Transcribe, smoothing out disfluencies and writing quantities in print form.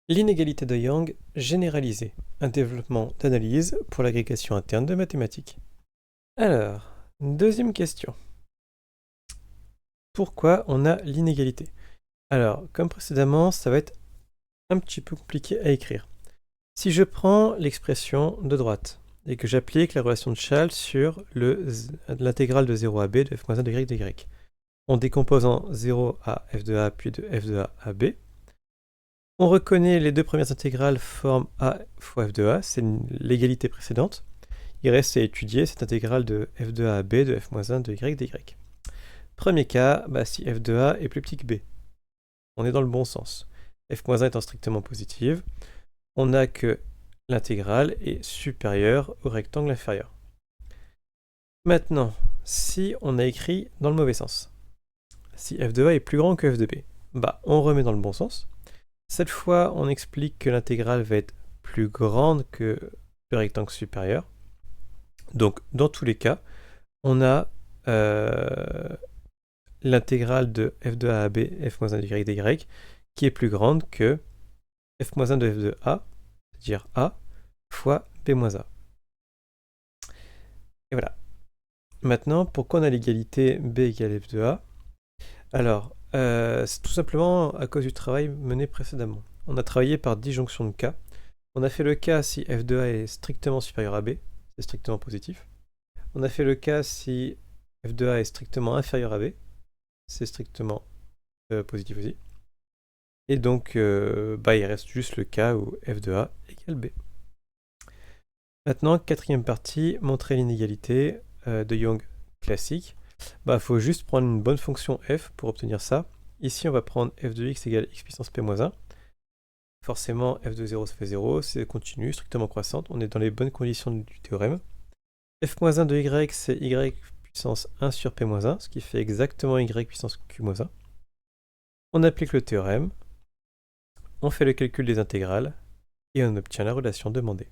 L'inégalité de Young généralisée, un développement d'analyse pour l'agrégation interne de mathématiques. Alors, deuxième question. Pourquoi on a l'inégalité? Alors, comme précédemment, ça va être un petit peu compliqué à écrire. Si je prends l'expression de droite et que j'applique la relation de Chasles sur l'intégrale de 0 à b de f moins 1 de y de y, on décompose en 0 à f de a puis de f de a à b. On reconnaît les deux premières intégrales forment a fois f de a, c'est l'égalité précédente. Il reste à étudier cette intégrale de f de a à b de f moins 1 de y de y. Premier cas, si f de a est plus petit que b, on est dans le bon sens. f moins 1 étant strictement positive, on a que l'intégrale est supérieure au rectangle inférieur. Maintenant, si on a écrit dans le mauvais sens, si f de a est plus grand que f de b, on remet dans le bon sens. Cette fois, on explique que l'intégrale va être plus grande que le rectangle supérieur. Donc, dans tous les cas, on a l'intégrale de f de a à b, f moins 1 de y de y, qui est plus grande que f moins 1 de f de a, c'est-à-dire a, fois b moins a. Et voilà. Maintenant, pourquoi on a l'égalité b égale f de a? Alors, c'est tout simplement à cause du travail mené précédemment. On a travaillé par disjonction de cas. On a fait le cas si f de a est strictement supérieur à b, c'est strictement positif. On a fait le cas si f de a est strictement inférieur à b, c'est strictement positif aussi. Et donc, il reste juste le cas où f de a égale b. Maintenant, quatrième partie, montrer l'inégalité de Young classique. Il faut juste prendre une bonne fonction f pour obtenir ça. Ici, on va prendre f de x égale x puissance p-1. Forcément, f de 0, ça fait 0, c'est continu, strictement croissante. On est dans les bonnes conditions du théorème. f-1 de y, c'est y puissance 1 sur p-1, ce qui fait exactement y puissance q-1. On applique le théorème, on fait le calcul des intégrales, et on obtient la relation demandée.